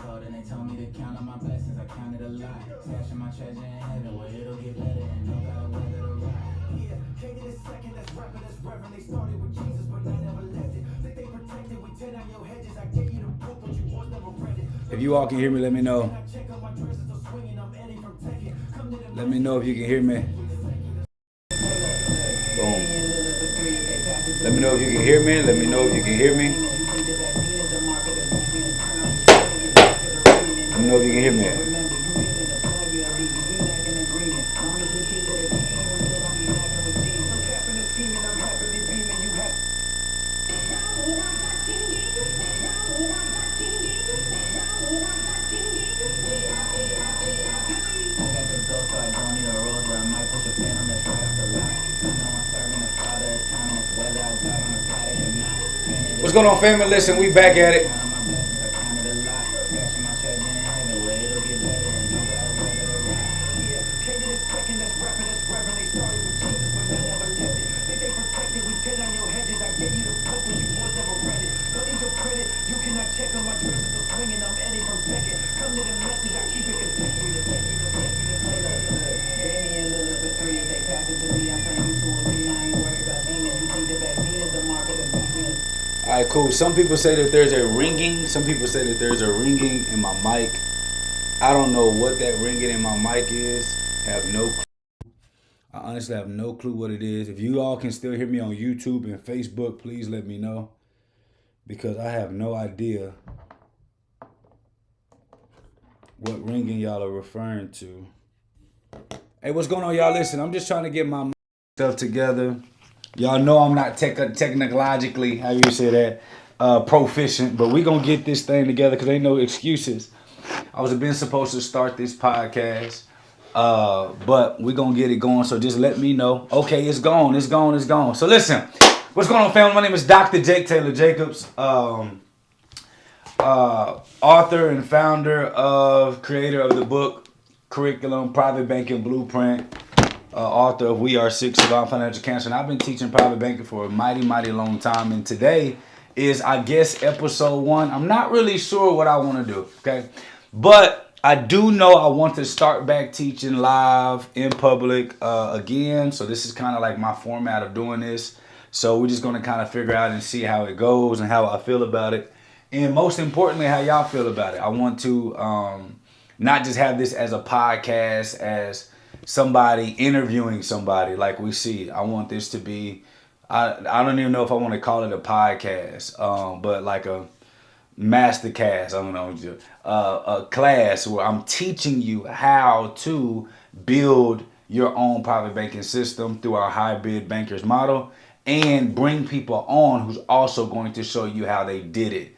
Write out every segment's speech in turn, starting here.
cold and they told me to count on my blessings. I counted a lot. Stashing my treasure in heaven where it'll get better and no better weather to ride. Yeah, came to this second, that's rapper, that's reverend. They started with Jesus, but I never left it. Think they protected, we tear down your hedges. I gave you the book, but you was never read it. If you all can hear me, let me know. Let me know if you can hear me. Boom. Let me know if you can hear me. Let me know if you can hear me. Let me know if you can hear me. What's going on, family? Listen, we back at it. All right, cool. Some people say that there's a ringing. Some people say that there's a ringing in my mic. I don't know what that ringing in my mic is. I have no clue. I honestly have no clue what it is. If you all can still hear me on YouTube and Facebook, please let me know, because I have no idea what ringing y'all are referring to. Hey, what's going on, y'all? Listen, I'm just trying to get my stuff together. Y'all know I'm not technologically, how you say that, proficient, but we gonna get this thing together because ain't no excuses. I was supposed to start this podcast, but we gonna get it going, so just let me know. Okay, it's gone. So listen, what's going on, family? My name is Dr. Tayler Jacobs, author and creator of the book, Curriculum, Private Banking Blueprint, author of We Are Six Surviving Financial Cancer. And I've been teaching private banking for a mighty long time. And today is, I guess, episode 1. I'm not really sure what I want to do, okay? But I do know I want to start back teaching live in public again. So this is kind of like my format of doing this. So we're just going to kind of figure out and see how it goes and how I feel about it. And most importantly, how y'all feel about it. I want to not just have this as a podcast, as somebody interviewing somebody like we see. I want this to be, I don't even know if I want to call it a podcast, but like a master cast, I don't know, a class where I'm teaching you how to build your own private banking system through our hybrid bankers model, and bring people on who's also going to show you how they did it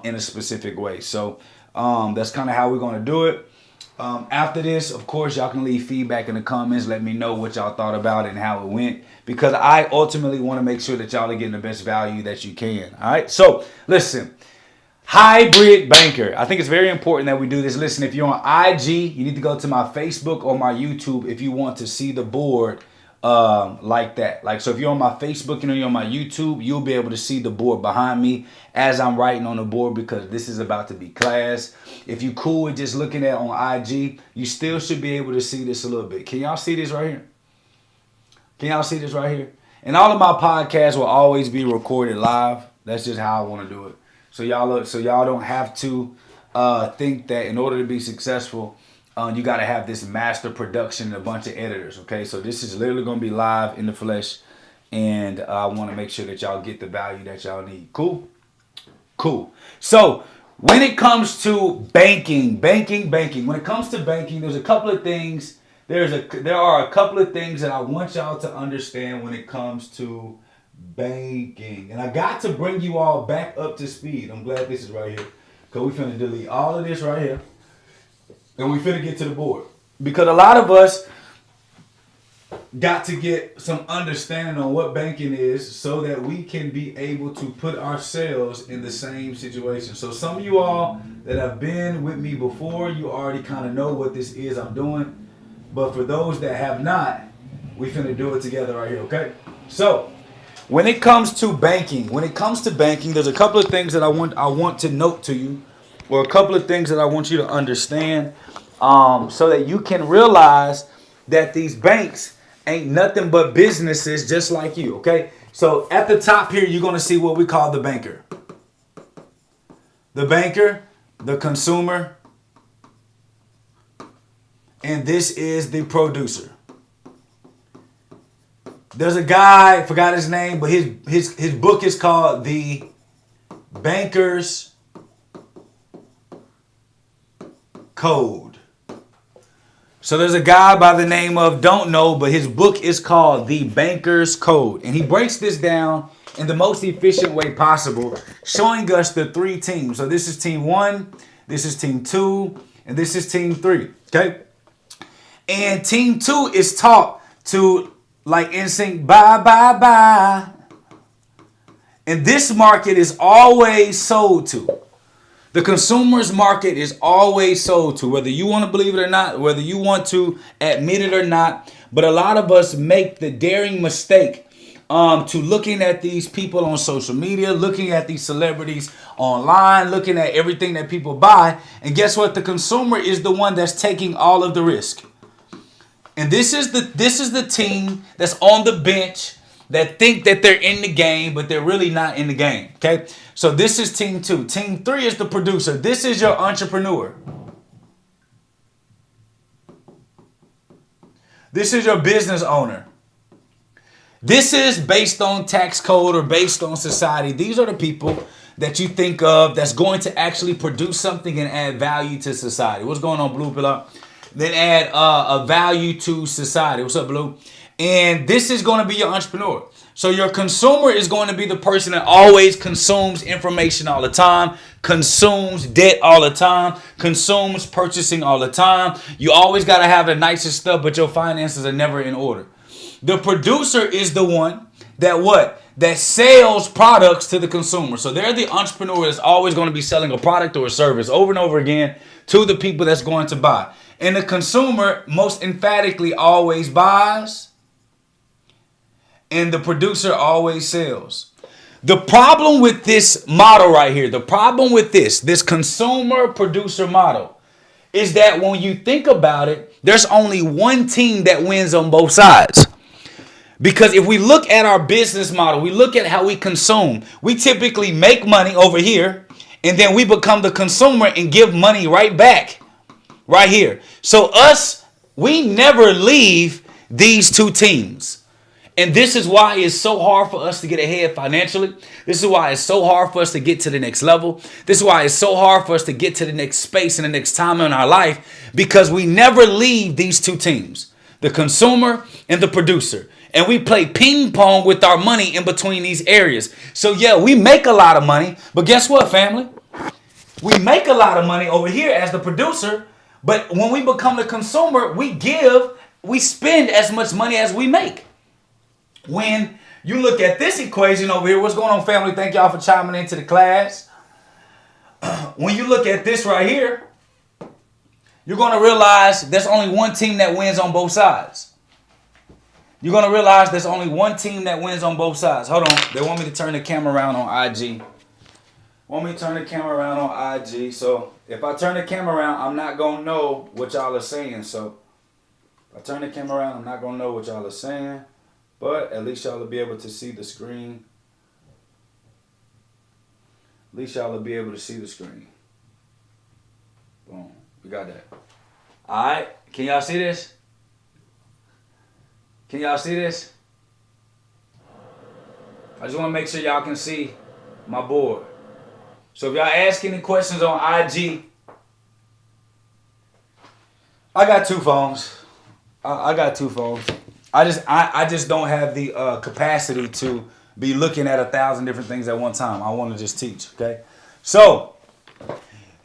in a specific way. So that's kind of how we're going to do it. After this, of course, y'all can leave feedback in the comments. Let me know what y'all thought about it and how it went, because I ultimately want to make sure that y'all are getting the best value that you can. All right. So listen, hybrid banker. I think it's very important that we do this. Listen, if you're on IG, you need to go to my Facebook or my YouTube if you want to see the board like that. Like, so if you're on my Facebook and you're on my YouTube, you'll be able to see the board behind me as I'm writing on the board, because this is about to be class. If you cool with just looking at on IG, you still should be able to see this a little bit. Can y'all see this right here? Can y'all see this right here? And all of my podcasts will always be recorded live. That's just how I want to do it. So y'all don't have to think that in order to be successful, you got to have this master production and a bunch of editors, okay? So this is literally going to be live in the flesh, and I want to make sure that y'all get the value that y'all need. Cool? Cool. So when it comes to banking, when it comes to banking, there's a couple of things. There are a couple of things that I want y'all to understand when it comes to banking. And I got to bring you all back up to speed. I'm glad this is right here, because we finna delete all of this right here. And we finna get to the board, because a lot of us got to get some understanding on what banking is so that we can be able to put ourselves in the same situation. So some of you all that have been with me before, you already kind of know what this is I'm doing. But for those that have not, we finna do it together right here, okay? So when it comes to banking, there's a couple of things that I want to note to you or a couple of things that I want you to understand, so that you can realize that these banks ain't nothing but businesses just like you, okay? So at the top here, you're going to see what we call the banker. The banker, the consumer, and this is the producer. There's a guy, forgot his name, but his book is called The Banker's Code. So there's a guy by the name of, don't know, but his book is called The Banker's Code. And he breaks this down in the most efficient way possible, showing us the three teams. So this is team 1, this is team 2, and this is team 3. Okay? And team 2 is taught to, like NSYNC, bye, bye, bye. And this market is always sold to. The consumer's market is always sold to, whether you want to believe it or not, whether you want to admit it or not. But a lot of us make the daring mistake to looking at these people on social media, looking at these celebrities online, looking at everything that people buy. And guess what? The consumer is the one that's taking all of the risk. And this is the team that's on the bench that think that they're in the game, but they're really not in the game. Okay? So this is team 2. Team 3 is the producer. This is your entrepreneur. This is your business owner. This is based on tax code or based on society. These are the people that you think of that's going to actually produce something and add value to society. What's going on, Blue Pillar? Then add a value to society. What's up, Blue? And this is going to be your entrepreneur. So your consumer is going to be the person that always consumes information all the time, consumes debt all the time, consumes purchasing all the time. You always got to have the nicest stuff, but your finances are never in order. The producer is the one that what? That sells products to the consumer. So they're the entrepreneur that's always going to be selling a product or a service over and over again to the people that's going to buy. And the consumer most emphatically always buys, and the producer always sells. The problem with this model right here, the problem with this consumer producer model is that when you think about it, there's only one team that wins on both sides. Because if we look at our business model, we look at how we consume, we typically make money over here, and then we become the consumer and give money right back right here. So we never leave these two teams. And this is why it's so hard for us to get ahead financially. This is why it's so hard for us to get to the next level. This is why it's so hard for us to get to the next space and the next time in our life, because we never leave these two teams, the consumer and the producer. And we play ping pong with our money in between these areas. So yeah, we make a lot of money, but guess what, family? We make a lot of money over here as the producer, but when we become the consumer, we spend as much money as we make. When you look at this equation over here, what's going on, family? Thank y'all for chiming into the class. When you look at this right here, you're going to realize there's only one team that wins on both sides. You're going to realize there's only one team that wins on both sides. Hold on. They want me to turn the camera around on IG. So if I turn the camera around, I'm not going to know what y'all are saying. So if I turn the camera around, I'm not going to know what y'all are saying. But at least y'all will be able to see the screen. Boom. We got that. All right. Can y'all see this? I just want to make sure y'all can see my board. So if y'all ask any questions on IG, I got two phones. I just don't have the capacity to be looking at 1,000 different things at one time. I want to just teach, okay? So,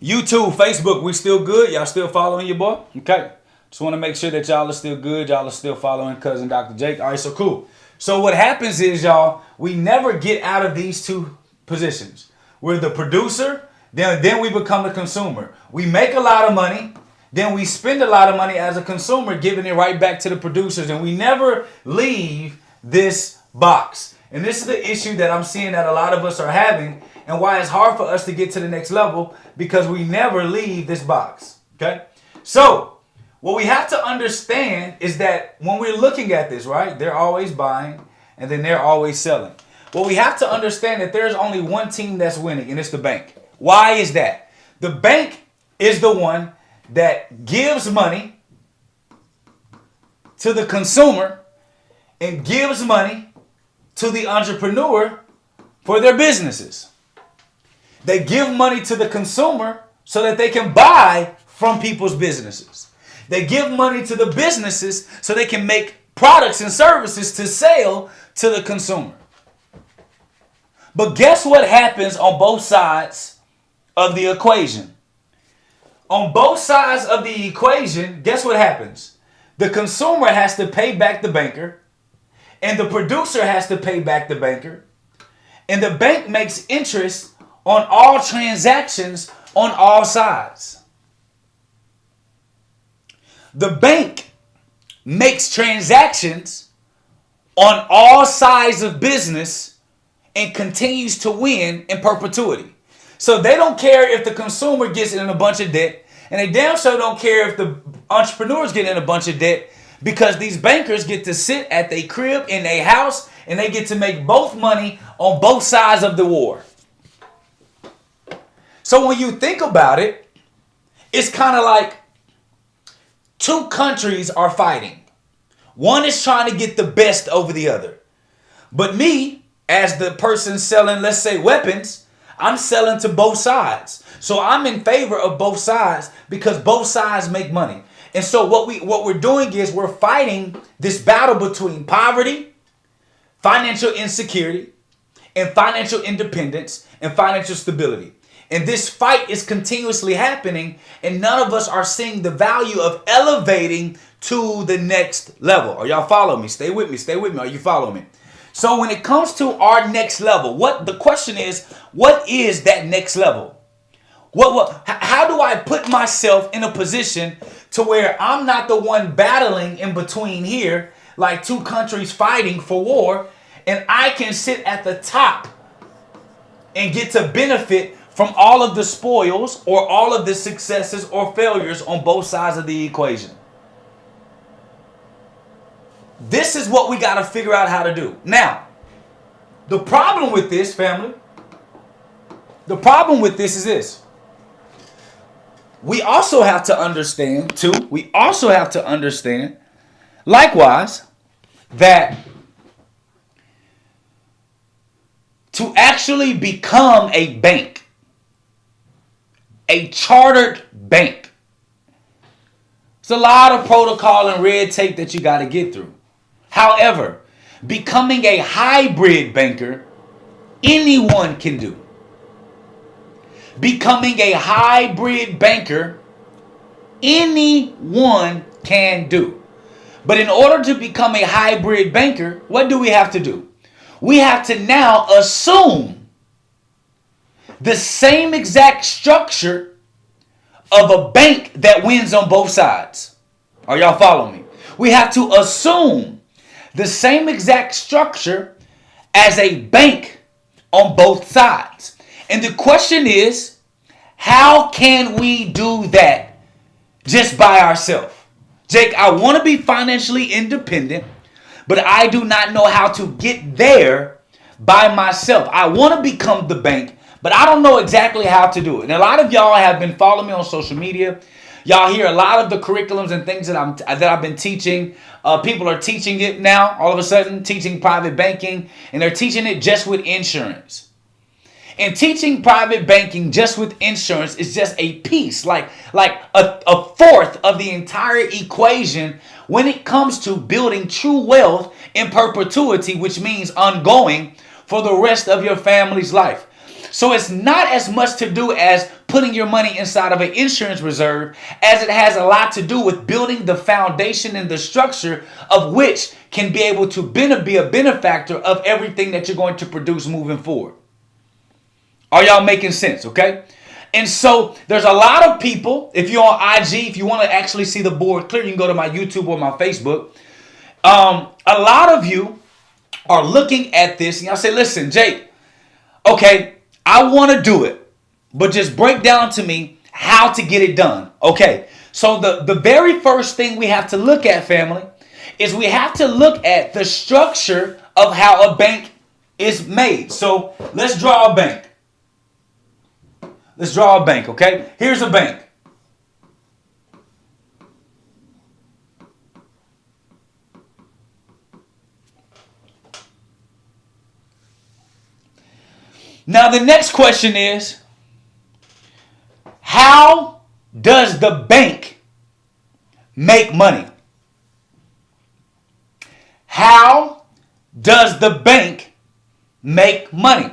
YouTube, Facebook, we still good? Y'all still following your boy? Okay. Just want to make sure that y'all are still good. Y'all are still following Cousin Dr. Jake. All right, so cool. So what happens is, y'all, we never get out of these two positions. We're the producer, then we become the consumer. We make a lot of money, then we spend a lot of money as a consumer, giving it right back to the producers, and we never leave this box. And this is the issue that I'm seeing that a lot of us are having, and why it's hard for us to get to the next level, because we never leave this box. Okay? So, what we have to understand is that when we're looking at this, right, they're always buying and then they're always selling. Well, we have to understand that there's only one team that's winning, and it's the bank. Why is that? The bank is the one that gives money to the consumer and gives money to the entrepreneur for their businesses. They give money to the consumer so that they can buy from people's businesses. They give money to the businesses so they can make products and services to sell to the consumer. But guess what happens on both sides of the equation? On both sides of the equation, guess what happens? The consumer has to pay back the banker, and the producer has to pay back the banker, and the bank makes interest on all transactions on all sides. The bank makes transactions on all sides of business and continues to win in perpetuity. So they don't care if the consumer gets in a bunch of debt, and they damn sure don't care if the entrepreneurs get in a bunch of debt, because these bankers get to sit at their crib in their house and they get to make both money on both sides of the war. So when you think about it, it's kind of like two countries are fighting. One is trying to get the best over the other. But me, as the person selling, let's say, weapons, I'm selling to both sides. So I'm in favor of both sides because both sides make money. And so what we're doing is we're fighting this battle between poverty, financial insecurity, and financial independence and financial stability. And this fight is continuously happening, and none of us are seeing the value of elevating to the next level. Are y'all following me? Stay with me. Stay with me. Are you following me? So when it comes to our next level, the question is, what is that next level? How do I put myself in a position to where I'm not the one battling in between here, like two countries fighting for war, and I can sit at the top and get to benefit from all of the spoils or all of the successes or failures on both sides of the equation? This is what we got to figure out how to do. Now, the problem with this, family, the problem with this is this. We also have to understand, likewise, that to actually become a bank, a chartered bank, it's a lot of protocol and red tape that you got to get through. However, becoming a hybrid banker, anyone can do. Becoming a hybrid banker, anyone can do. But in order to become a hybrid banker, what do we have to do? We have to now assume the same exact structure of a bank that wins on both sides. Are y'all following me? We have to assume the same exact structure as a bank on both sides. And the question is, how can we do that just by ourselves? Jake, I want to be financially independent, but I do not know how to get there by myself. I want to become the bank, but I don't know exactly how to do it. And a lot of y'all have been following me on social media. Y'all hear a lot of the curriculums and things that I've been teaching. People are teaching it now, all of a sudden, teaching private banking, and they're teaching it just with insurance. And teaching private banking just with insurance is just a piece, like a fourth of the entire equation when it comes to building true wealth in perpetuity, which means ongoing for the rest of your family's life. So it's not as much to do as putting your money inside of an insurance reserve as it has a lot to do with building the foundation and the structure of which can be able to be a benefactor of everything that you're going to produce moving forward. Are y'all making sense? Okay. And so there's a lot of people, if you're on IG, if you want to actually see the board clear, you can go to my YouTube or my Facebook. A lot of you are looking at this and y'all say, listen, Jake, okay, I want to do it, but just break down to me how to get it done. Okay, so the very first thing we have to look at, family, is we have to look at the structure of how a bank is made. So let's draw a bank. Let's draw a bank, okay? Here's a bank. Now the next question is, how does the bank make money? How does the bank make money?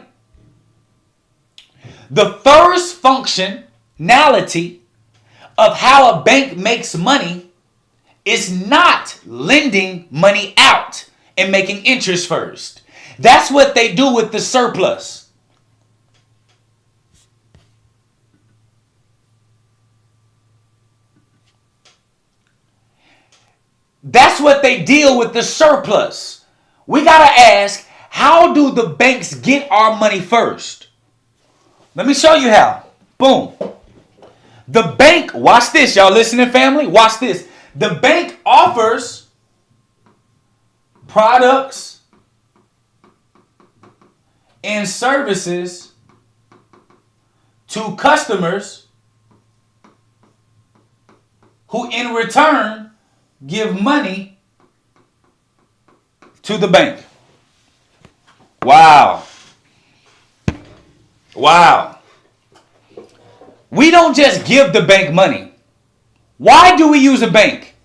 The first functionality of how a bank makes money is not lending money out and making interest first. That's what they do with the surplus. That's what they deal with the surplus. We got to ask, how do the banks get our money first? Let me show you how. Boom. The bank, watch this, y'all listening, family? Watch this. The bank offers products and services to customers who in return give money to the bank. Wow. Wow. We don't just give the bank money. Why do we use a bank?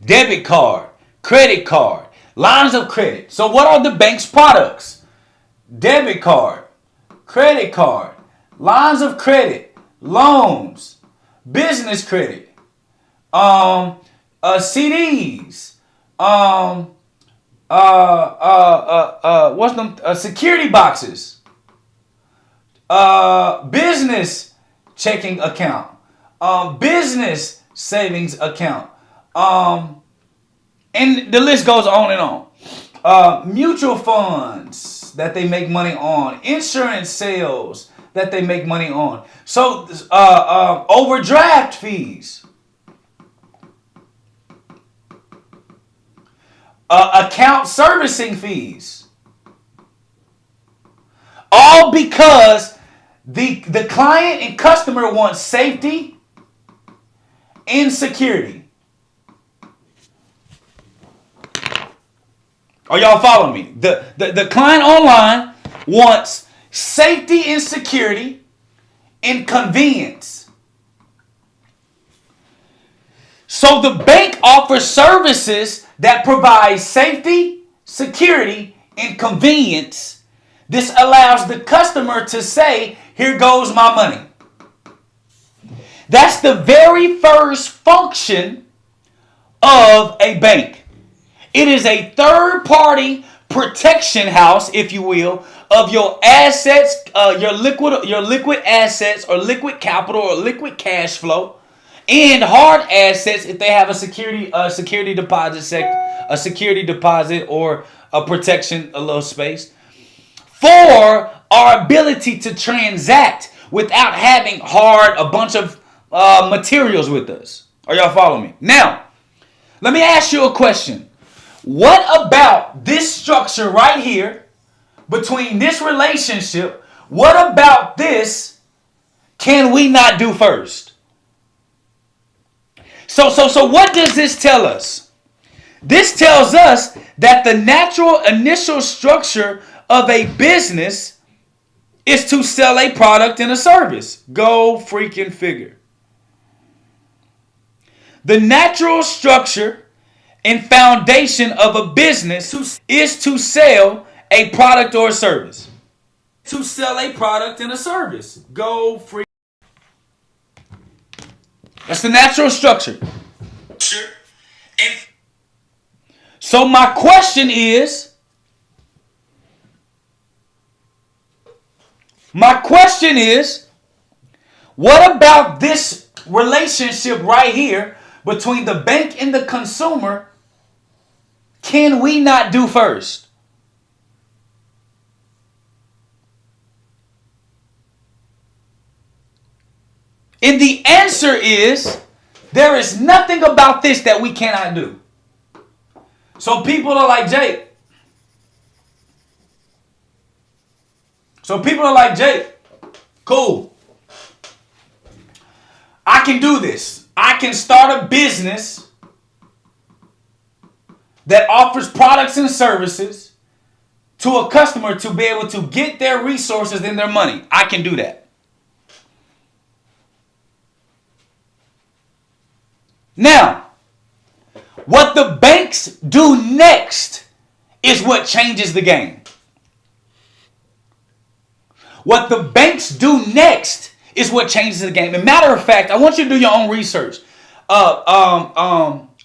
Debit card, credit card, lines of credit. So what are the bank's products? Debit card, credit card, lines of credit, loans, business credit, CDs, what's them? Security boxes, business checking account, business savings account, and the list goes on and on. Mutual funds that they make money on, insurance sales that they make money on. So overdraft fees. Account servicing fees. All because the client and customer wants safety and security. Are y'all following me? The client online wants safety and security and convenience. So the bank offers services that provide safety, security, and convenience. This allows the customer to say, here goes my money. That's the very first function of a bank. It is a third-party protection house, if you will, of your assets, your liquid assets or liquid capital or liquid cash flow, and hard assets if they have a security deposit or a protection, a little space, for our ability to transact without having a bunch of materials with us. Are y'all following me? Now, let me ask you a question. What about this structure right here between this relationship? What about this can we not do first? So what does this tell us? This tells us that the natural initial structure of a business is to sell a product and a service. Go freaking figure. The natural structure and foundation of a business is to sell a product or a service. To sell a product and a service. Go freaking. That's the natural structure. So my question is, what about this relationship right here between the bank and the consumer can we not do first? And the answer is, there is nothing about this that we cannot do. So people are like, Jake. Cool. I can do this. I can start a business that offers products and services to a customer to be able to get their resources and their money. I can do that. Now, what the banks do next is what changes the game. What the banks do next is what changes the game. As a matter of fact, I want you to do your own research.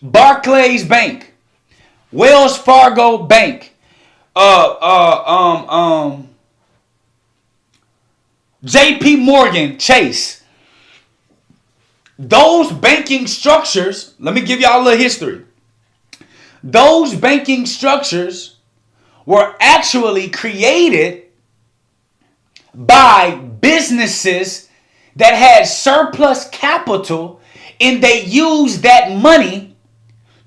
Barclays Bank, Wells Fargo Bank, JP Morgan Chase. Those banking structures, let me give y'all a little history. Those banking structures were actually created by businesses that had surplus capital, and they used that money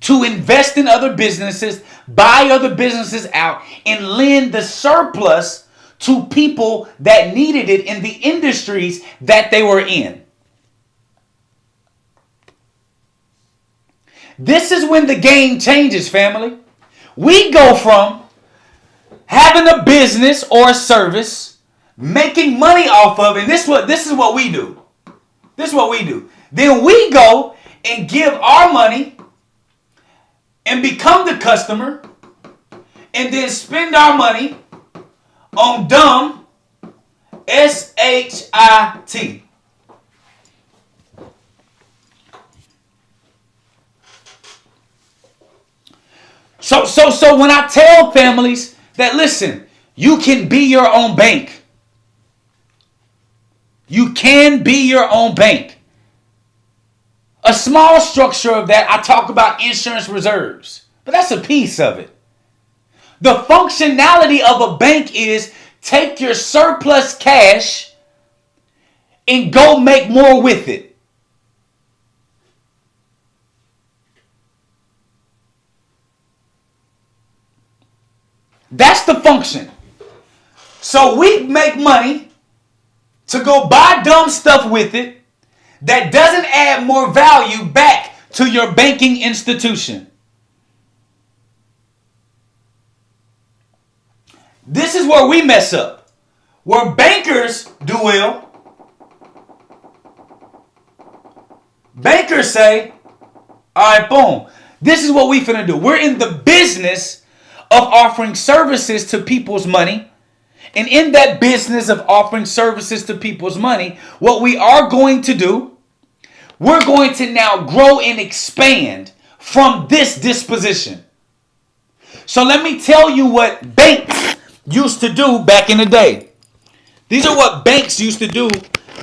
to invest in other businesses, buy other businesses out, and lend the surplus to people that needed it in the industries that they were in. This is when the game changes, family. We go from having a business or a service, making money off of, and this is what we do. This is what we do. Then we go and give our money and become the customer, and then spend our money on dumb SHIT. So when I tell families that, listen, you can be your own bank. You can be your own bank. A small structure of that, I talk about insurance reserves, but that's a piece of it. The functionality of a bank is take your surplus cash and go make more with it. That's the function. So we make money to go buy dumb stuff with it that doesn't add more value back to your banking institution. This is where we mess up. Where bankers do well, bankers say, all right, boom, this is what we finna do. We're in the business of offering services to people's money. And in that business of offering services to people's money, what we are going to do, we're going to now grow and expand from this disposition. So let me tell you what banks used to do back in the day. These are what banks used to do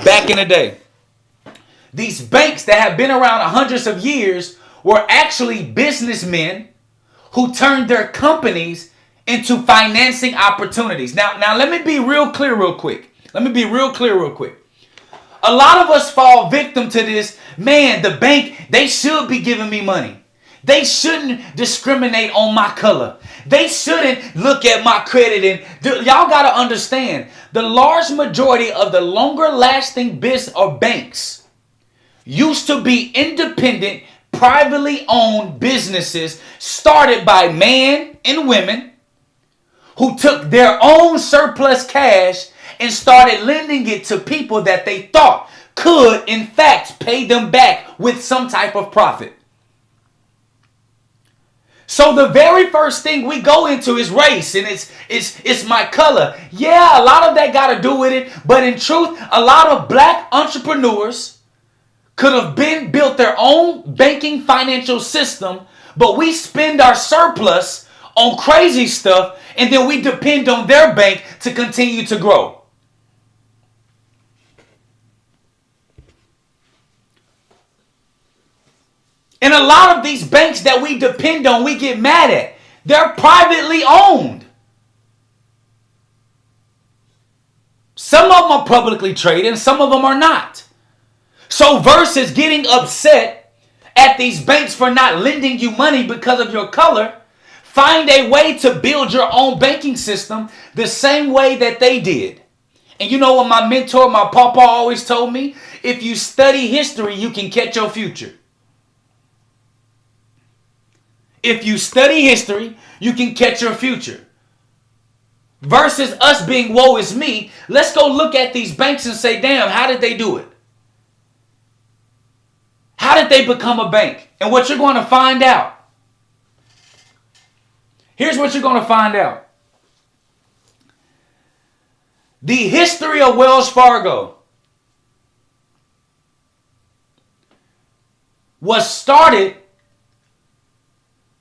back in the day. These banks that have been around hundreds of years were actually businessmen who turned their companies into financing opportunities. Now let me be real clear real quick. A lot of us fall victim to this. Man, the bank, they should be giving me money. They shouldn't discriminate on my color. They shouldn't look at my credit. And y'all got to understand, the large majority of the longer lasting business or banks used to be independent, privately owned businesses started by men and women who took their own surplus cash and started lending it to people that they thought could, in fact, pay them back with some type of profit. So the very first thing we go into is race, and it's my color. Yeah, a lot of that got to do with it, but in truth, a lot of black entrepreneurs could have built their own banking financial system, but we spend our surplus on crazy stuff, and then we depend on their bank to continue to grow. And a lot of these banks that we depend on, we get mad at. They're privately owned. Some of them are publicly traded and some of them are not. So versus getting upset at these banks for not lending you money because of your color, find a way to build your own banking system the same way that they did. And you know what my mentor, my papa, always told me? If you study history, you can catch your future. If you study history, you can catch your future. Versus us being woe is me, let's go look at these banks and say, damn, how did they do it? How did they become a bank? And what you're going to find out. Here's what you're going to find out. The history of Wells Fargo was started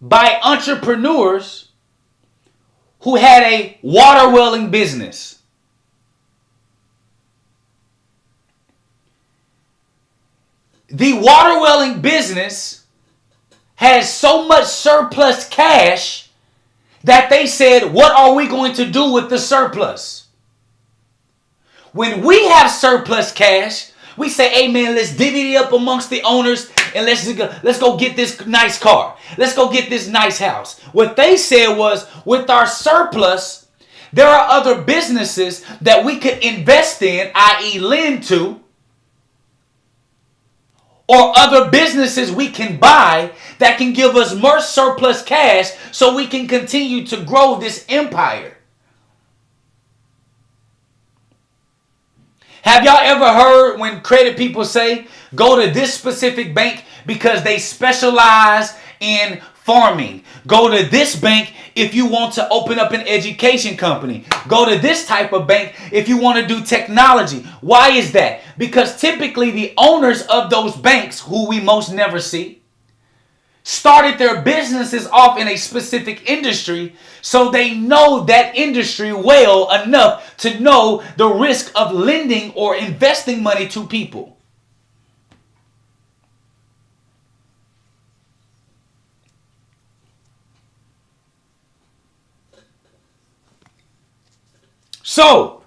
by entrepreneurs who had a water welling business. The water welling business has so much surplus cash that they said, what are we going to do with the surplus? When we have surplus cash, we say, hey man, let's divvy it up amongst the owners and let's go get this nice car. Let's go get this nice house. What they said was, with our surplus, there are other businesses that we could invest in, i.e. lend to, or other businesses we can buy that can give us more surplus cash so we can continue to grow this empire. Have y'all ever heard when credit people say, go to this specific bank because they specialize in farming? Go to this bank if you want to open up an education company. Go to this type of bank if you want to do technology. Why is that? Because typically the owners of those banks, who we most never see, started their businesses off in a specific industry, so they know that industry well enough to know the risk of lending or investing money to people. So,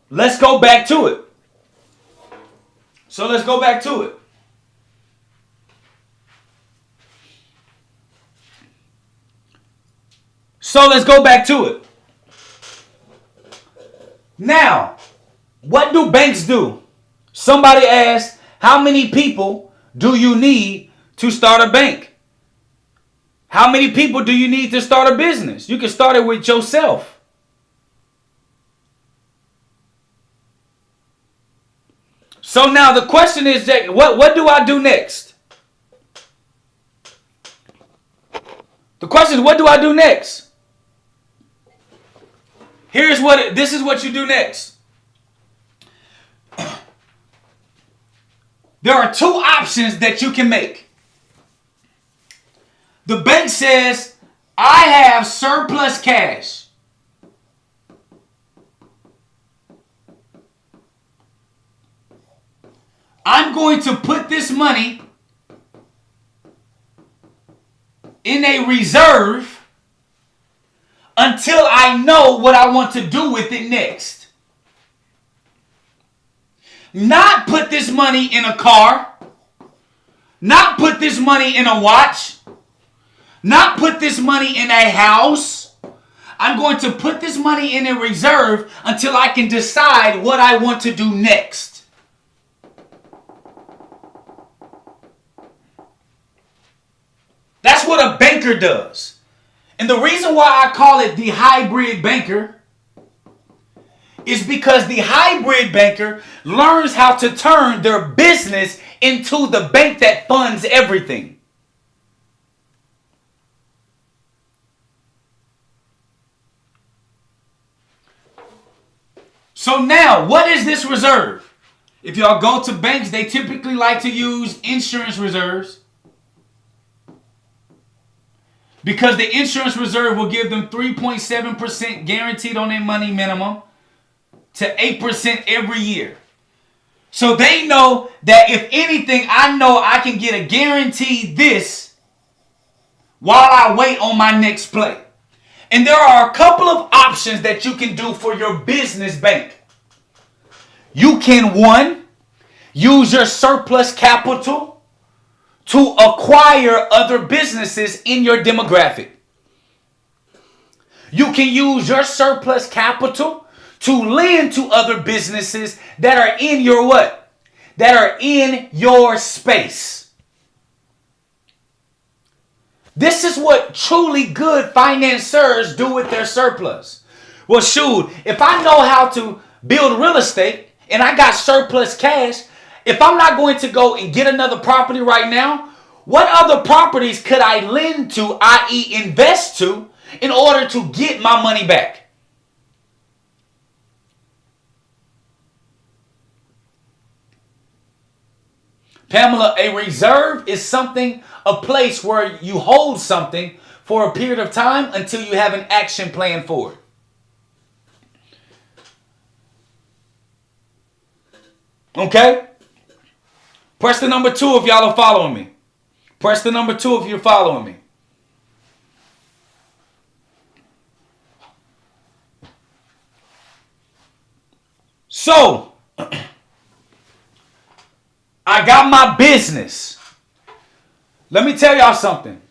let's go back to it. So let's go back to it. Now, what do banks do? Somebody asked, how many people do you need to start a bank? How many people do you need to start a business? You can start it with yourself. So now the question is, what do I do next? The question is, what do I do next? This is what you do next. There are two options that you can make. The bank says, I have surplus cash. I'm going to put this money in a reserve until I know what I want to do with it next. Not put this money in a car. Not put this money in a watch. Not put this money in a house. I'm going to put this money in a reserve until I can decide what I want to do next. That's what a banker does. And the reason why I call it the hybrid banker is because the hybrid banker learns how to turn their business into the bank that funds everything. So now, what is this reserve? If y'all go to banks, they typically like to use insurance reserves, because the insurance reserve will give them 3.7% guaranteed on their money minimum to 8% every year. So they know that if anything, I know I can get a guaranteed this while I wait on my next play. And there are a couple of options that you can do for your business bank. You can, one, use your surplus capital to acquire other businesses in your demographic. You can use your surplus capital to lend to other businesses that are in your what? That are in your space. This is what truly good financiers do with their surplus. Well, shoot, if I know how to build real estate and I got surplus cash, if I'm not going to go and get another property right now, what other properties could I lend to, i.e. invest to, in order to get my money back? Pamela, a reserve is something, a place where you hold something for a period of time until you have an action plan for it. Okay? Press the number 2 if y'all are following me. Press the number 2 if you're following me. So, I got my business. Let me tell y'all something.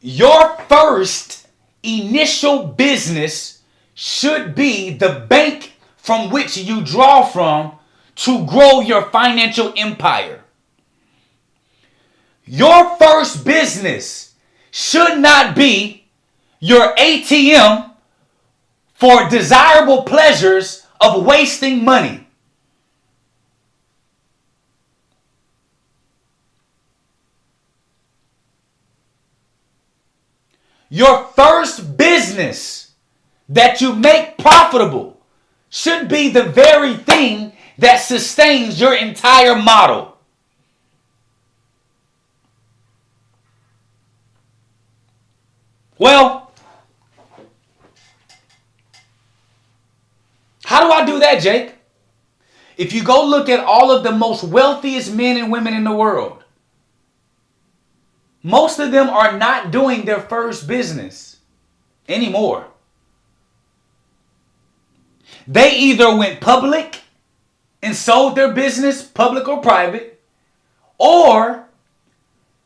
Your first initial business should be the bank from which you draw from to grow your financial empire. Your first business should not be your ATM for desirable pleasures of wasting money. Your first business that you make profitable should be the very thing that sustains your entire model. Well, how do I do that, Jake? If you go look at all of the most wealthiest men and women in the world, most of them are not doing their first business anymore. They either went public and sold their business, public or private, or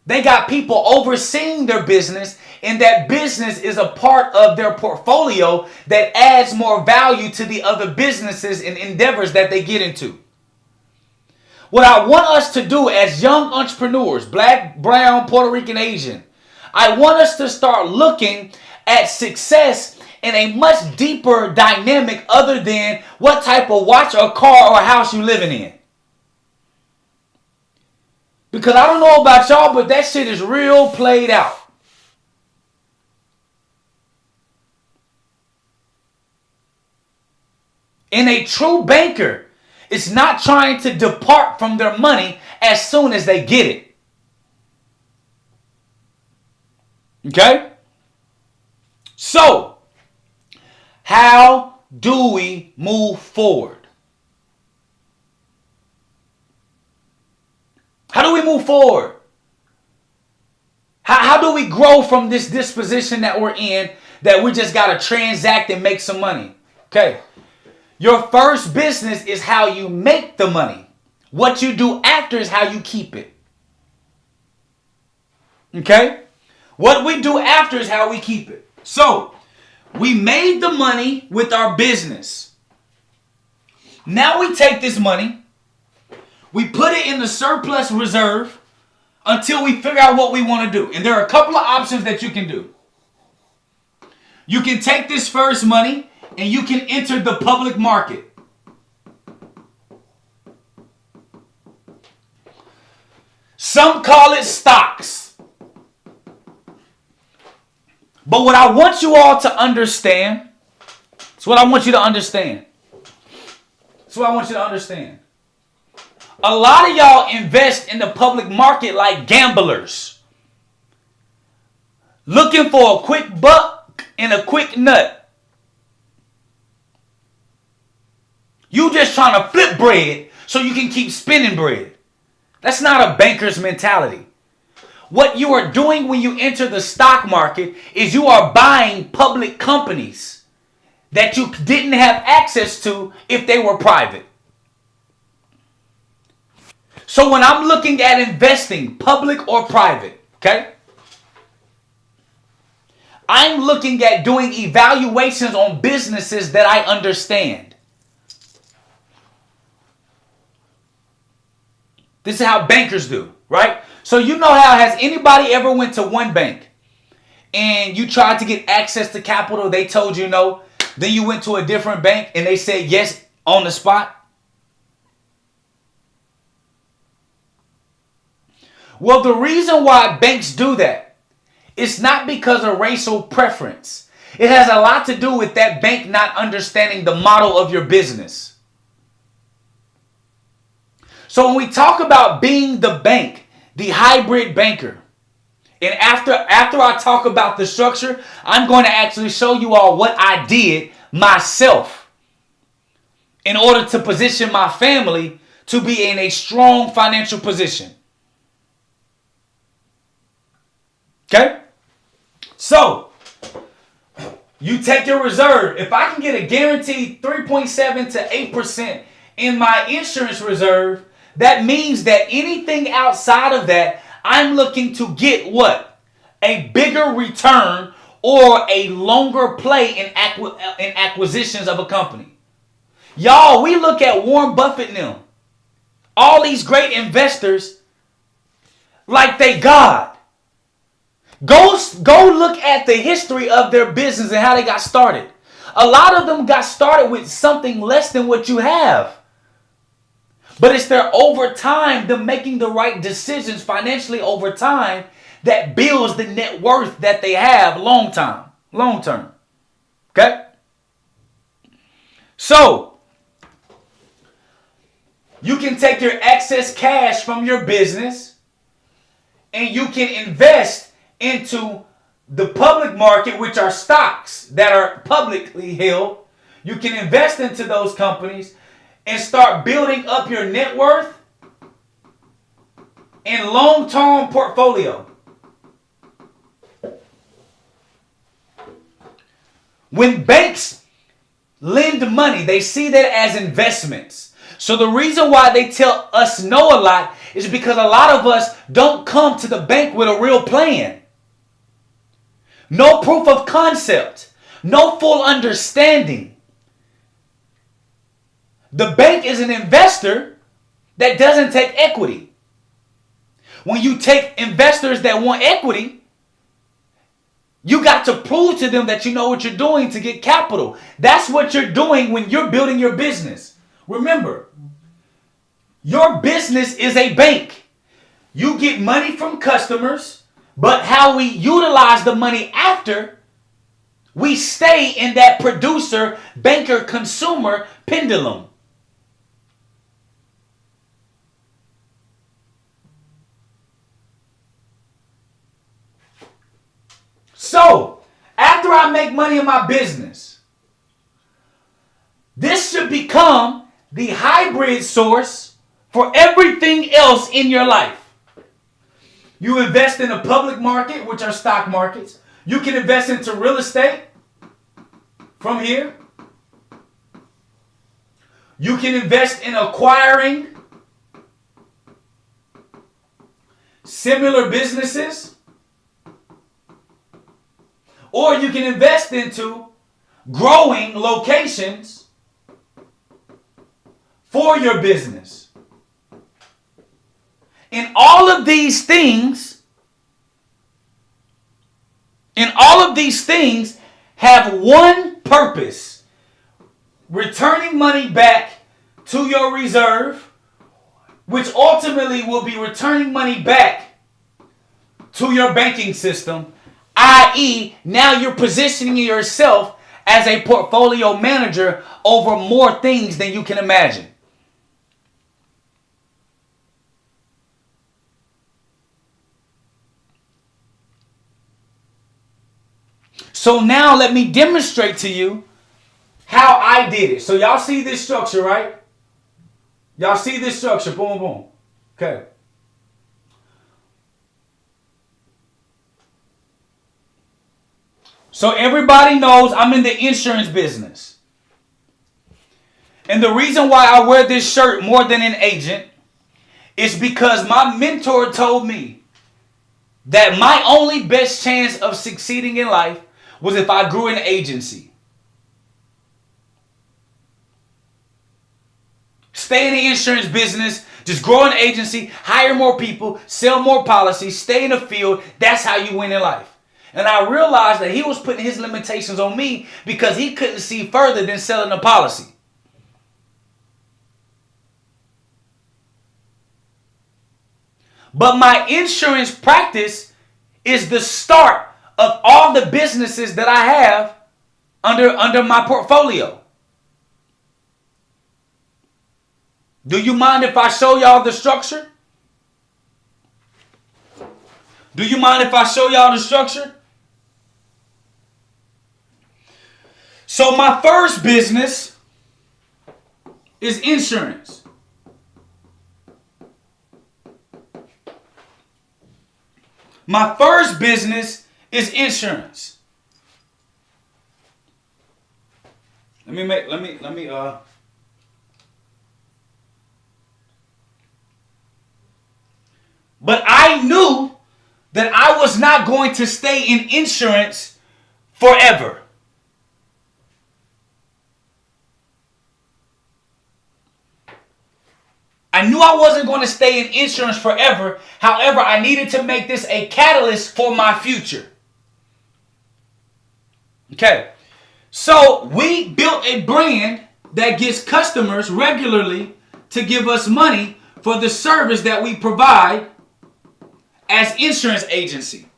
they got people overseeing their business, and that business is a part of their portfolio that adds more value to the other businesses and endeavors that they get into. What I want us to do as young entrepreneurs, black, brown, Puerto Rican, Asian, I want us to start looking at success in a much deeper dynamic other than what type of watch or car or house you living in. Because I don't know about y'all, but that shit is real played out. And a true banker is not trying to depart from their money as soon as they get it. Okay? So, how do we move forward? How do we move forward? How do we grow from this disposition that we're in, that we just got to transact and make some money? Okay. Your first business is how you make the money. What you do after is how you keep it. Okay? What we do after is how we keep it. So, we made the money with our business. Now we take this money, we put it in the surplus reserve until we figure out what we want to do. And there are a couple of options that you can do. You can take this first money and you can enter the public market. Some call it stocks. But what I want you all to understand, it's what I want you to understand. It's what I want you to understand. A lot of y'all invest in the public market like gamblers, looking for a quick buck and a quick nut. You just trying to flip bread so you can keep spinning bread. That's not a banker's mentality. What you are doing when you enter the stock market is you are buying public companies that you didn't have access to if they were private. So when I'm looking at investing, public or private, okay, I'm looking at doing evaluations on businesses that I understand. This is how bankers do, right? So you know how, has anybody ever went to one bank and you tried to get access to capital, they told you no, then you went to a different bank and they said yes on the spot? Well, the reason why banks do that, it's not because of racial preference. It has a lot to do with that bank not understanding the model of your business. So when we talk about being the bank, the hybrid banker, and after I talk about the structure, I'm going to actually show you all what I did myself in order to position my family to be in a strong financial position. Okay? So, you take your reserve. If I can get a guaranteed 3.7 to 8% in my insurance reserve, that means that anything outside of that, I'm looking to get what? A bigger return or a longer play in acquisitions of a company. Y'all, we look at Warren Buffett now, all these great investors, like they God. Go look at the history of their business and how they got started. A lot of them got started with something less than what you have. But it's their over time, them making the right decisions financially over time, that builds the net worth that they have long term. Okay? So, you can take your excess cash from your business and you can invest into the public market, which are stocks that are publicly held. You can invest into those companies and start building up your net worth and long-term portfolio. When banks lend money, they see that as investments. So the reason why they tell us no a lot is because a lot of us don't come to the bank with a real plan. No proof of concept. No full understanding. The bank is an investor that doesn't take equity. When you take investors that want equity, you got to prove to them that you know what you're doing to get capital. That's what you're doing when you're building your business. Remember, your business is a bank. You get money from customers, but how we utilize the money after, we stay in that producer, banker, consumer pendulum. So, after I make money in my business, this should become the hybrid source for everything else in your life. You invest in the public market, which are stock markets. You can invest into real estate from here. You can invest in acquiring similar businesses. Or you can invest into growing locations for your business. And all of these things have one purpose: returning money back to your reserve, which ultimately will be returning money back to your banking system, i.e., now you're positioning yourself as a portfolio manager over more things than you can imagine. So now let me demonstrate to you how I did it. So y'all see this structure, right? Y'all see this structure. Boom, boom. Okay. So everybody knows I'm in the insurance business. And the reason why I wear this shirt more than an agent It's because my mentor told me that my only best chance of succeeding in life was if I grew an agency. Stay in the insurance business, just grow an agency, hire more people, sell more policies, stay in the field. That's how you win in life. And I realized that he was putting his limitations on me because he couldn't see further than selling a policy. But my insurance practice is the start of all the businesses that I have under my portfolio. Do you mind if I show y'all the structure? Do you mind if I show y'all the structure? So my first business is insurance. My first business is insurance. But I knew that I was not going to stay in insurance forever. I knew I wasn't going to stay in insurance forever. However, I needed to make this a catalyst for my future. Okay. So we built a brand that gets customers regularly to give us money for the service that we provide as insurance agency.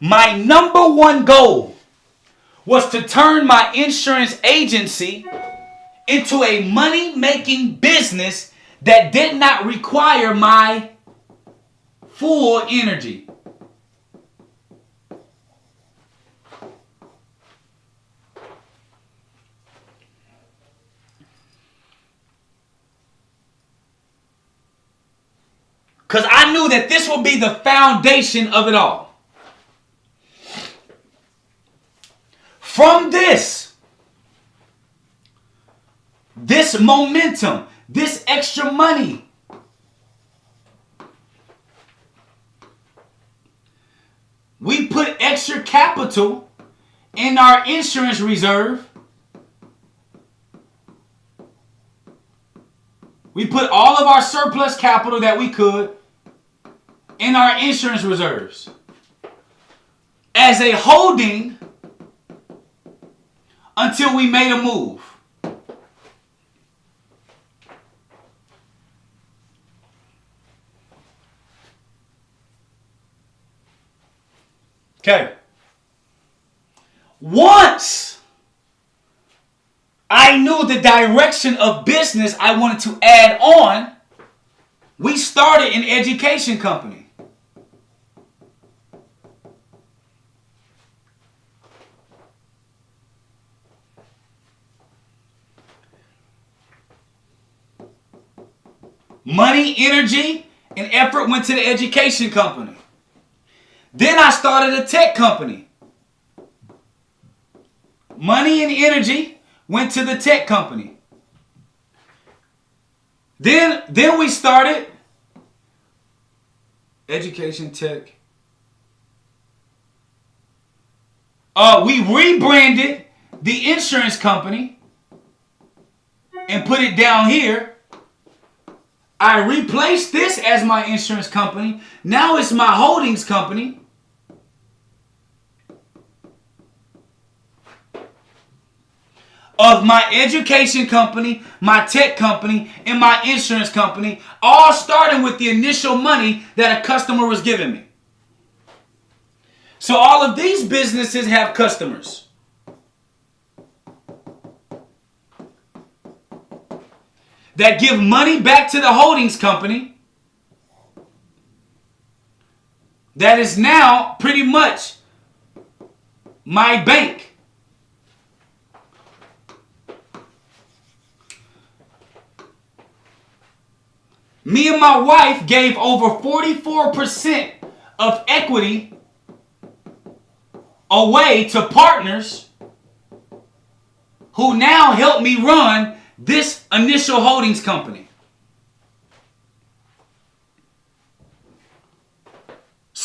My number one goal was to turn my insurance agency into a money-making business that did not require my full energy. Because I knew that this would be the foundation of it all. From this momentum, this extra money, we put extra capital in our insurance reserve. We put all of our surplus capital that we could in our insurance reserves as a holding until we made a move. Okay. Once I knew the direction of business I wanted to add on, we started an education company. Money, energy, and effort went to the education company. Then I started a tech company. Money and energy went to the tech company. Then we started education tech. We rebranded the insurance company and put it down here. I replaced this as my insurance company. Now it's my holdings company. Of my education company, my tech company, and my insurance company, all starting with the initial money that a customer was giving me. So all of these businesses have customers. That give money back to the holdings company. That is now pretty much my bank. Me and my wife gave over 44% of equity away to partners who now help me run this initial holdings company.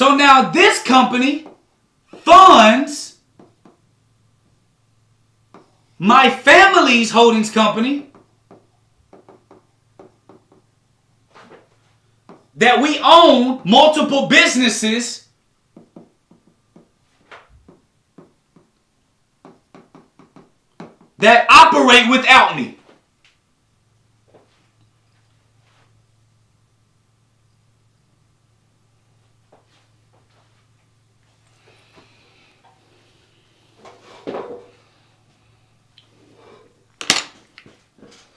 So now this company funds my family's holdings company that we own multiple businesses that operate without me.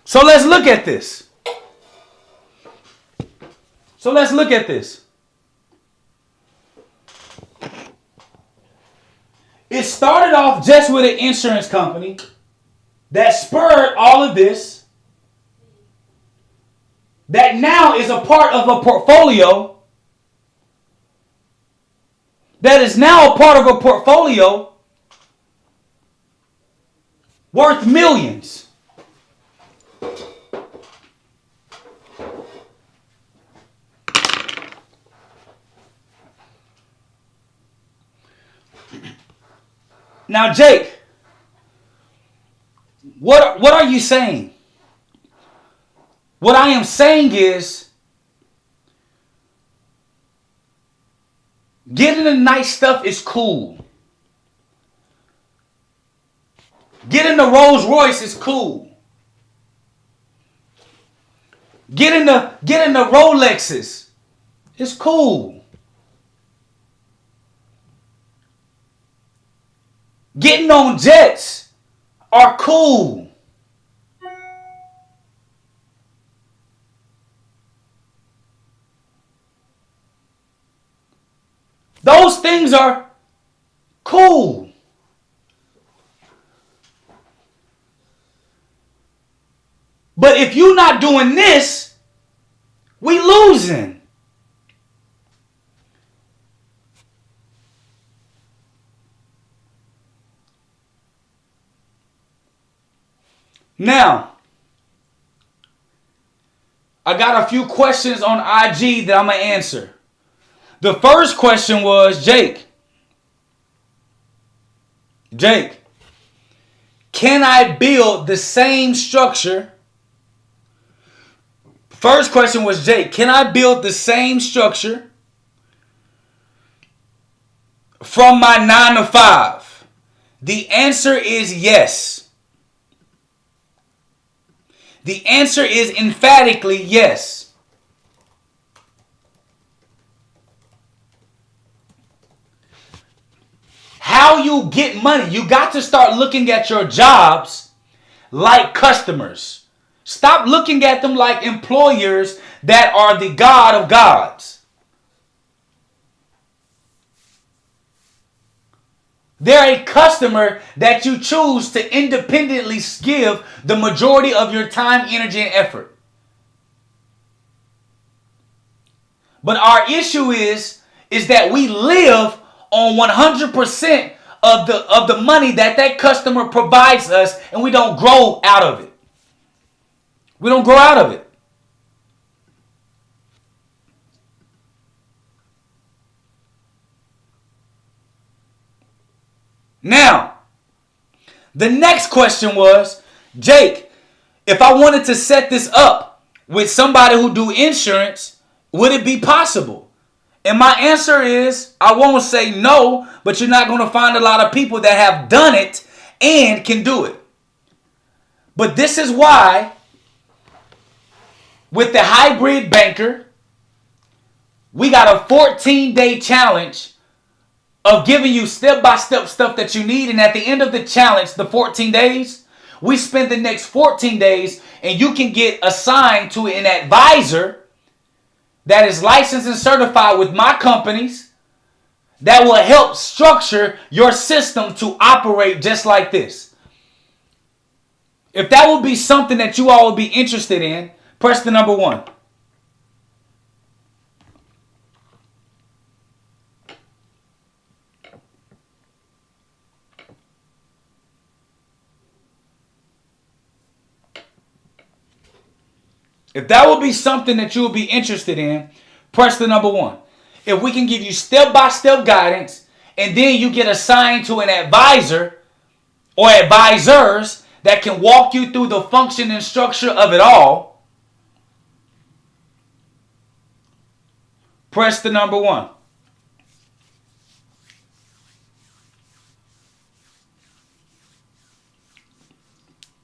So let's look at this. It started off just with an insurance company that spurred all of this, that now is a part of a portfolio, worth millions. Now, Jake, what are you saying? What I am saying is, getting the nice stuff is cool. Getting the Rolls Royce is cool. Getting the Rolexes is cool. Getting on jets are cool. Those things are cool. But if you're not doing this, we losing. Now, I got a few questions on IG that I'm going to answer. The first question was, Jake, can I build the same structure? First question was, Jake, can I build the same structure from my 9 to 5? The answer is yes. The answer is emphatically yes. How you get money? You got to start looking at your jobs like customers. Stop looking at them like employers that are the God of gods. They're a customer that you choose to independently give the majority of your time, energy, and effort. But our issue is that we live on 100% of the money that customer provides us, and we don't grow out of it. We don't grow out of it. Now, the next question was, Jake, if I wanted to set this up with somebody who do insurance, would it be possible? And my answer is, I won't say no, but you're not going to find a lot of people that have done it and can do it. But this is why, with the hybrid banker, we got a 14-day challenge of giving you step-by-step stuff that you need. And at the end of the challenge, the 14 days, we spend the next 14 days and you can get assigned to an advisor that is licensed and certified with my companies that will help structure your system to operate just like this. If that would be something that you all would be interested in, press the number 1. If that would be something that you would be interested in, press the number 1. if we can give you step-by-step guidance, and then you get assigned to an advisor or advisors that can walk you through the function and structure of it all, press the number 1.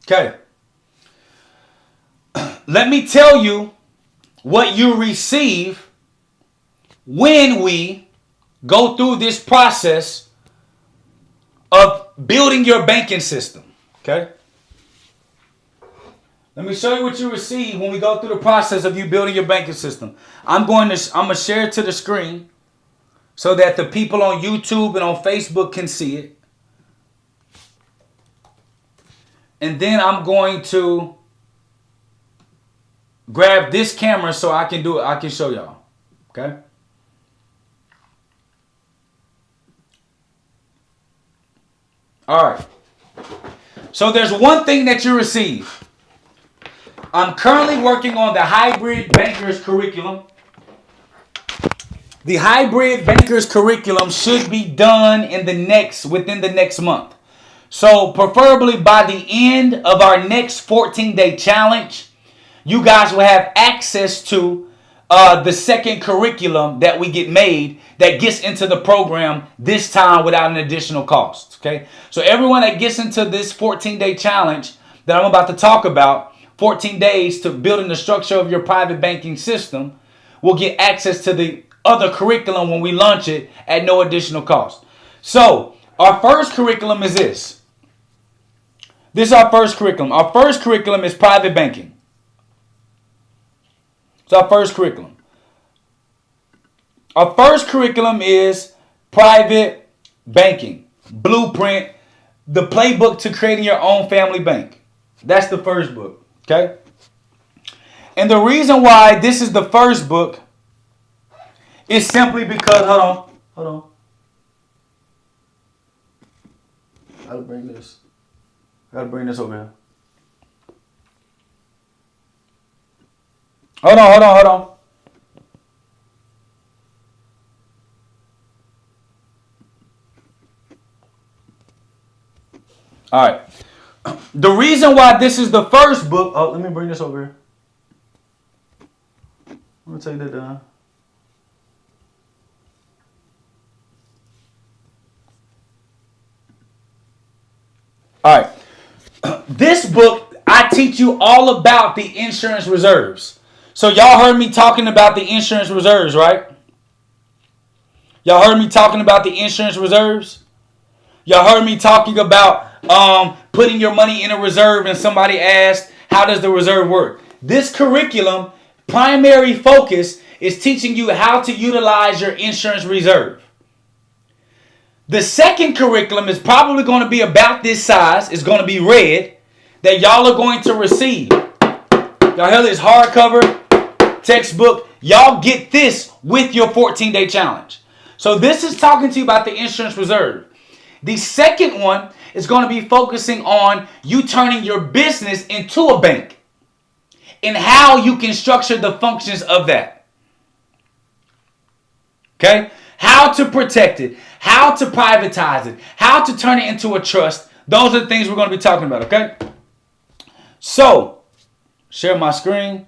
Okay. Let me tell you what you receive when we go through this process of building your banking system. Okay? Let me show you what you receive when we go through the process of you building your banking system. I'm going to share it to the screen so that the people on YouTube and on Facebook can see it. And then I'm going to grab this camera so I can do it. I can show y'all. Okay? All right. So there's one thing that you receive. I'm currently working on the hybrid bankers curriculum. The hybrid bankers curriculum should be done within the next month. So preferably by the end of our next 14-day challenge, you guys will have access to the second curriculum that we get made that gets into the program this time without an additional cost. Okay, so everyone that gets into this 14-day challenge that I'm about to talk about, 14 days to building the structure of your private banking system, will get access to the other curriculum when we launch it at no additional cost. So our first curriculum is this. This is our first curriculum. Our first curriculum is private banking. It's our first curriculum. Our first curriculum is private banking. Blueprint, the playbook to creating your own family bank. That's the first book. Okay? And the reason why this is the first book is simply because, hold on. I'll bring this. I gotta bring this over here. Hold on. All right. The reason why this is the first book. Oh, let me bring this over here. I'm gonna take that down. All right. This book, I teach you all about the insurance reserves. So y'all heard me talking about the insurance reserves, right? Y'all heard me talking about the insurance reserves? Y'all heard me talking about putting your money in a reserve, and somebody asked, how does the reserve work? This curriculum, primary focus, is teaching you how to utilize your insurance reserve. The second curriculum is probably going to be about this size. It's going to be red, that y'all are going to receive. Y'all hear this hardcover textbook? Y'all get this with your 14-day challenge. So this is talking to you about the insurance reserve. The second one is going to be focusing on you turning your business into a bank and how you can structure the functions of that. Okay? How to protect it, how to privatize it, how to turn it into a trust. Those are the things we're going to be talking about, okay? So, share my screen.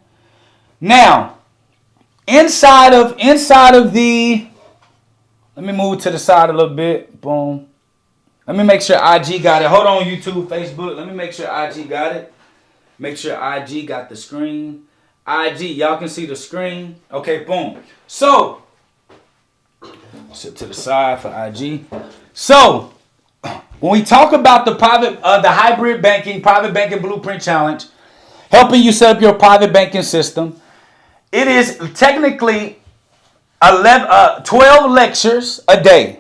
Now, inside of the, let me move to the side a little bit. Boom. Let me make sure IG got it. Hold on, YouTube, Facebook. Let me make sure IG got it. Make sure IG got the screen. IG, y'all can see the screen. Okay, boom. So, sit to the side for IG. So, when we talk about the hybrid banking, private banking blueprint challenge, helping you set up your private banking system, it is technically 12 lectures a day.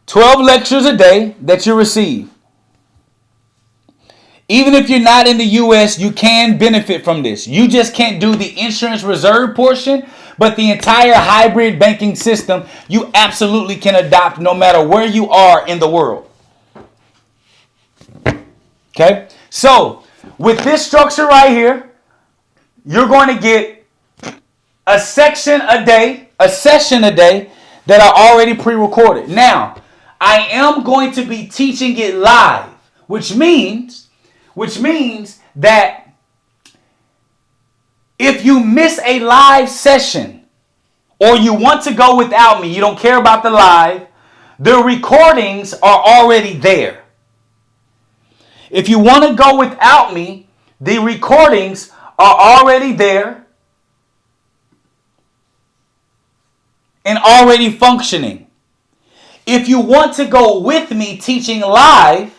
12 lectures a day that you receive. Even if you're not in the U.S., you can benefit from this. You just can't do the insurance reserve portion, but the entire hybrid banking system, you absolutely can adopt no matter where you are in the world. Okay? So, with this structure right here, you're going to get a section a day, a session a day that are already pre-recorded. Now, I am going to be teaching it live, which means that if you miss a live session or you want to go without me, you don't care about the live, the recordings are already there. If you want to go without me, the recordings are already there and already functioning. If you want to go with me teaching live,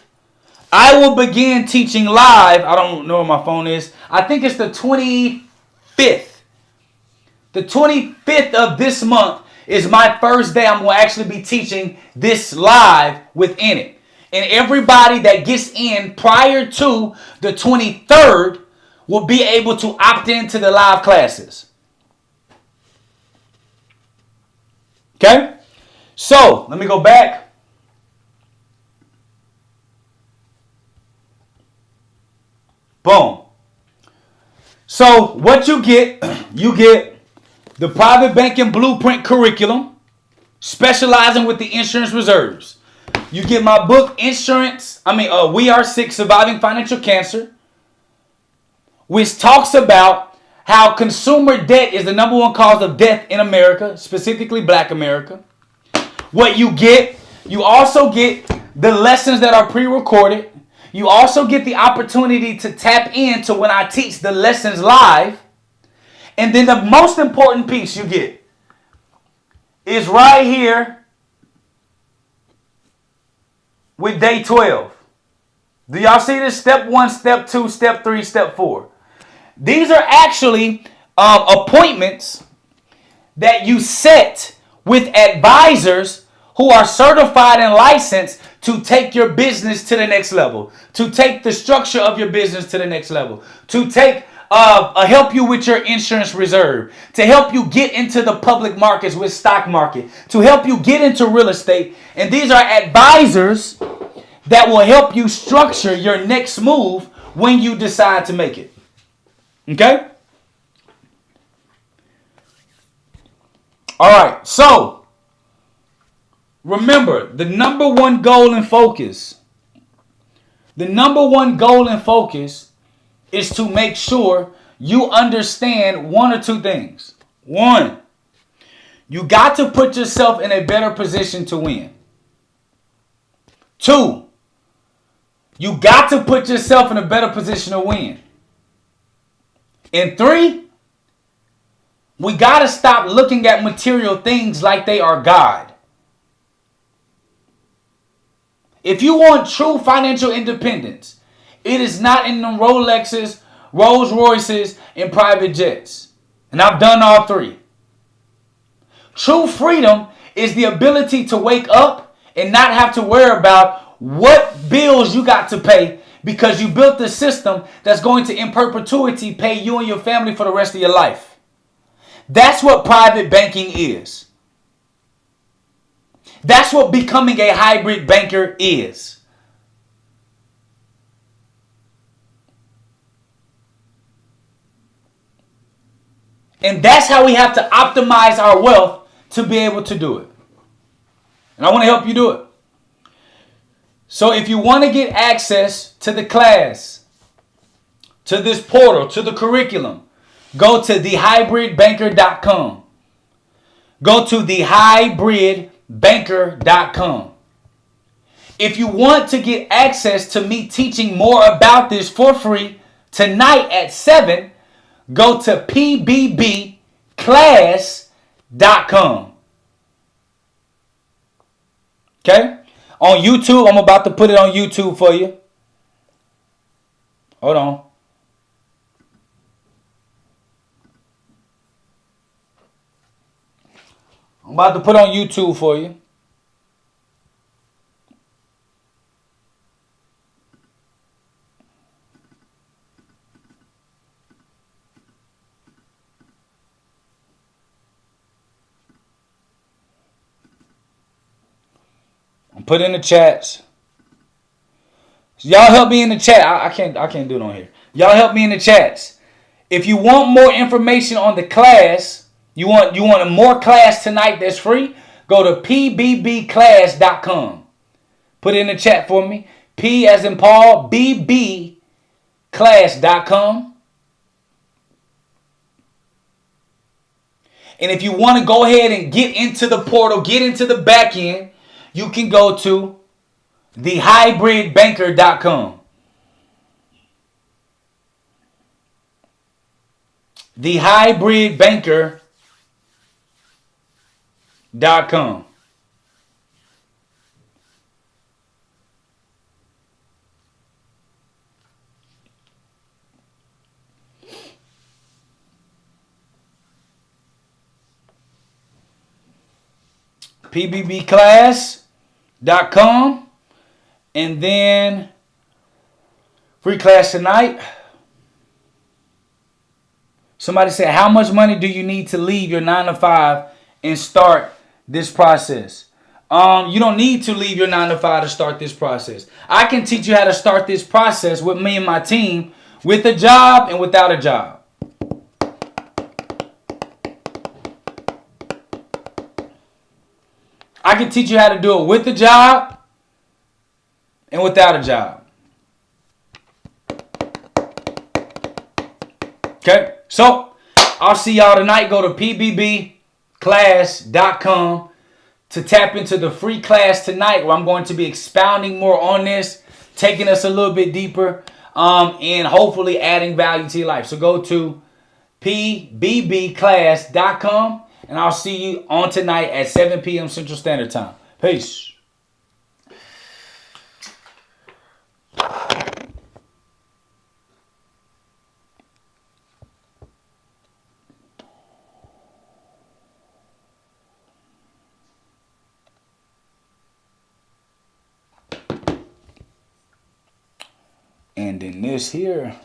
I will begin teaching live. I don't know where my phone is. I think it's the 25th. The 25th of this month is my first day I'm going to actually be teaching this live within it. And everybody that gets in prior to the 23rd will be able to opt into the live classes. Okay? So, let me go back. Boom. So, what you get the private banking blueprint curriculum, specializing with the insurance reserves. You get my book, We Are Sick, Surviving Financial Cancer, which talks about how consumer debt is the number one cause of death in America, specifically Black America. What you also get the lessons that are pre-recorded. You also get the opportunity to tap into when I teach the lessons live. And then the most important piece you get is right here with day 12. Do y'all see this? Step 1, step 2, step 3, step 4. These are actually appointments that you set with advisors who are certified and licensed to take your business to the next level, to take the structure of your business to the next level, to help you with your insurance reserve, to help you get into the public markets with stock market, to help you get into real estate. And these are advisors that will help you structure your next move when you decide to make it. Okay? All right, so remember, the number one goal and focus is to make sure you understand one or two things. One, you got to put yourself in a better position to win. Two, you got to put yourself in a better position to win. And three, we got to stop looking at material things like they are God. If you want true financial independence, it is not in them Rolexes, Rolls Royces, and private jets. And I've done all three. True freedom is the ability to wake up and not have to worry about what bills you got to pay because you built the system that's going to in perpetuity pay you and your family for the rest of your life. That's what private banking is. That's what becoming a hybrid banker is. And that's how we have to optimize our wealth to be able to do it. And I want to help you do it. So if you want to get access to the class, to this portal, to the curriculum, go to thehybridbanker.com. Go to thehybridbanker.com. If you want to get access to me teaching more about this for free tonight at 7, go to pbbclass.com. Okay? On YouTube, I'm about to put it on YouTube for you. Hold on. I'm about to put on YouTube for you. I'm putting in the chats. Y'all help me in the chat. I can't do it on here. Y'all help me in the chats. If you want more information on the class, You want a more class tonight that's free? Go to pbbclass.com. Put it in the chat for me. P as in Paul, bbclass.com. And if you want to go ahead and get into the portal, get into the back end, you can go to thehybridbanker.com. Thehybridbanker.com. pbbclass.com. And then free class tonight. Somebody said, how much money do you need to leave your 9 to 5 and start this process? You don't need to leave your 9 to 5 to start this process. I can teach you how to start this process with me and my team with a job and without a job. I can teach you how to do it with a job and without a job. Okay, so I'll see y'all tonight. Go to pbbclass.com to tap into the free class tonight, where I'm going to be expounding more on this, taking us a little bit deeper, and hopefully adding value to your life. So go to pbbclass.com. And I'll see you on tonight at 7 p.m. Central Standard Time. Peace. And in this here.